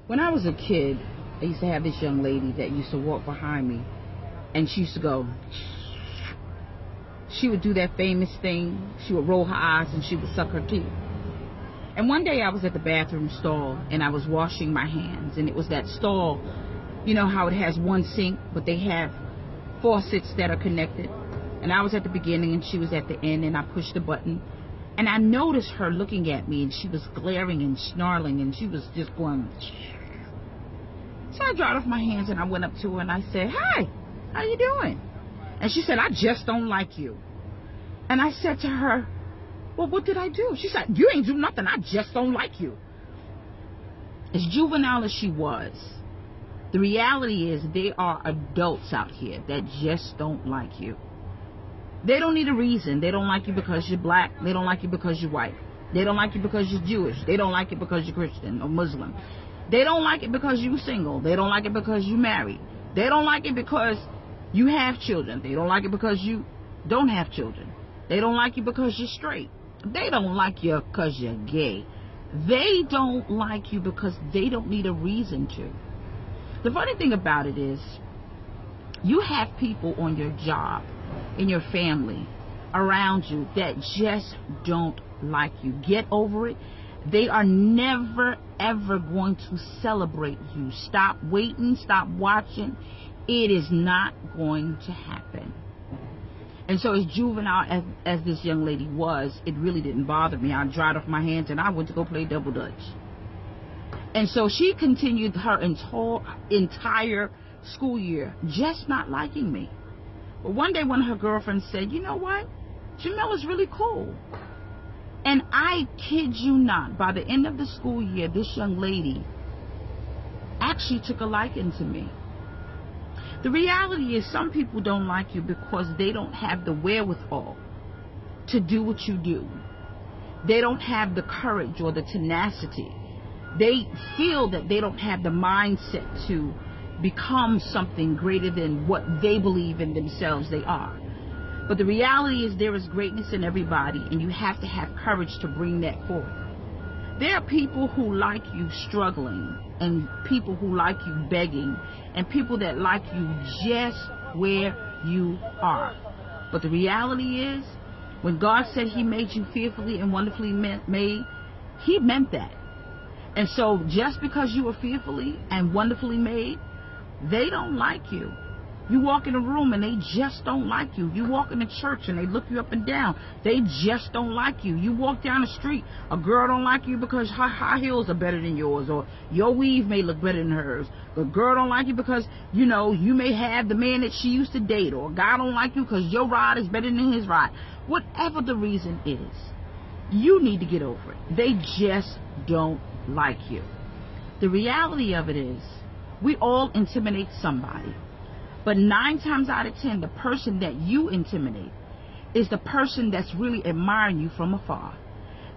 When I was a kid, I used to have this young lady that used to walk behind me, and she used to go. She would do that famous thing. She would roll her eyes and she would suck her teeth. And one day I was at the bathroom stall and I was washing my hands, and it was that stall, you know how it has one sink, but they have faucets that are connected. And I was at the beginning and she was at the end, and I pushed the button. And I noticed her looking at me, and she was glaring and snarling, and she was just going. So I dried off my hands and I went up to her and I said, "Hi, how you doing?" And she said, "I just don't like you." And I said to her, "Well, what did I do?" She said, "You ain't do nothing. I just don't like you." As juvenile as she was, the reality is there are adults out here that just don't like you. They don't need a reason. They don't like you because you're black. They don't like you because you're white. They don't like you because you're Jewish. They don't like it because you're Christian or Muslim. They don't like it because you're single. They don't like it because you're married. They don't like it because you have children. They don't like it because you don't have children. They don't like you because you're straight. They don't like you because you're gay. They don't like you because they don't need a reason to. The funny thing about it is, you have people on your job, in your family, around you that just don't like you. Get over it. They are never, ever going to celebrate you. Stop waiting. Stop watching. It is not going to happen. And so as juvenile as this young lady was, it really didn't bother me. I dried off my hands and I went to go play double dutch. And so she continued her entire school year just not liking me. But one day one of her girlfriends said, "You know what? Jamila's really cool." And I kid you not, by the end of the school year, this young lady actually took a liking to me. The reality is, some people don't like you because they don't have the wherewithal to do what you do. They don't have the courage or the tenacity. They feel that they don't have the mindset to become something greater than what they believe in themselves they are. But the reality is, there is greatness in everybody, and you have to have courage to bring that forward. There are people who like you struggling, and people who like you begging, and people that like you just where you are. But the reality is, when God said He made you fearfully and wonderfully made, He meant that. And so just because you are fearfully and wonderfully made, they don't like you. You walk in a room and they just don't like you. You walk in a church and they look you up and down. They just don't like you. You walk down the street, a girl don't like you because her high heels are better than yours, or your weave may look better than hers. The girl don't like you because, you know, you may have the man that she used to date, or a guy don't like you because your ride is better than his ride. Whatever the reason is, you need to get over it. They just don't like you. The reality of it is, we all intimidate somebody. But 9 times out of 10, the person that you intimidate is the person that's really admiring you from afar.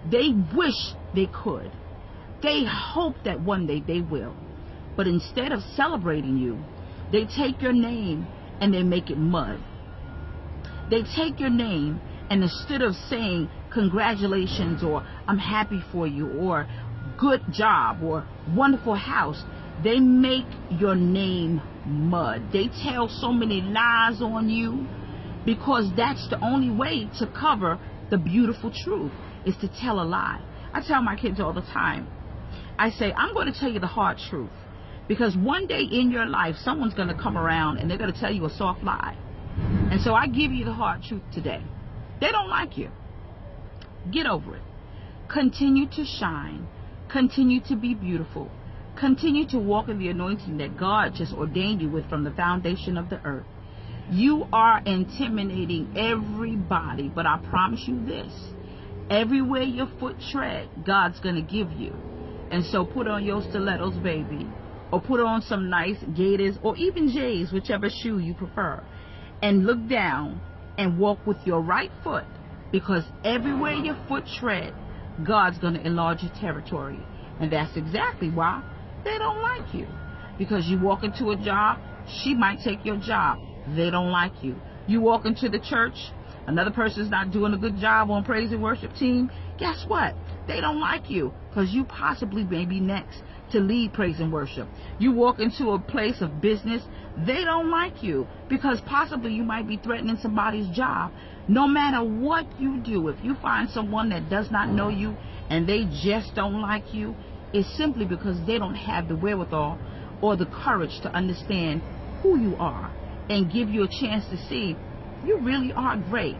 They wish they could. They hope that one day they will. But instead of celebrating you, they take your name and they make it mud. They take your name, and instead of saying congratulations, or I'm happy for you, or good job, or wonderful house, they make your name mud. They tell so many lies on you, because that's the only way to cover the beautiful truth, is to tell a lie. I tell my kids all the time, I say, I'm going to tell you the hard truth, because one day in your life, someone's going to come around and they're going to tell you a soft lie. And so I give you the hard truth today. They don't like you. Get over it. Continue to shine. Continue to be beautiful. Continue to walk in the anointing that God just ordained you with from the foundation of the earth. You are intimidating everybody, but I promise you this: everywhere your foot tread, God's going to give you. And so put on your stilettos, baby, or put on some nice gaiters, or even J's, whichever shoe you prefer, and look down and walk with your right foot, because everywhere your foot tread, God's going to enlarge your territory. And that's exactly why they don't like you. Because you walk into a job, she might take your job. They don't like you. You walk into the church, another person's not doing a good job on praise and worship team. Guess what? They don't like you because you possibly may be next to lead praise and worship. You walk into a place of business, they don't like you because possibly you might be threatening somebody's job. No matter what you do, if you find someone that does not know you and they just don't like you, it's simply because they don't have the wherewithal or the courage to understand who you are and give you a chance to see you really are great.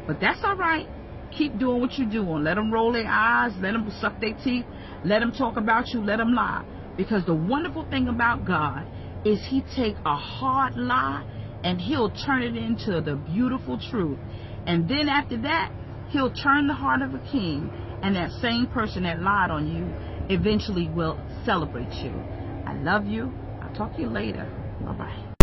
But that's all right. Keep doing what you're doing. Let them roll their eyes. Let them suck their teeth. Let them talk about you. Let them lie. Because the wonderful thing about God is He take a hard lie and He'll turn it into the beautiful truth. And then after that, He'll turn the heart of a king, and that same person that lied on you eventually will celebrate you. I love you. I'll talk to you later. Bye-bye.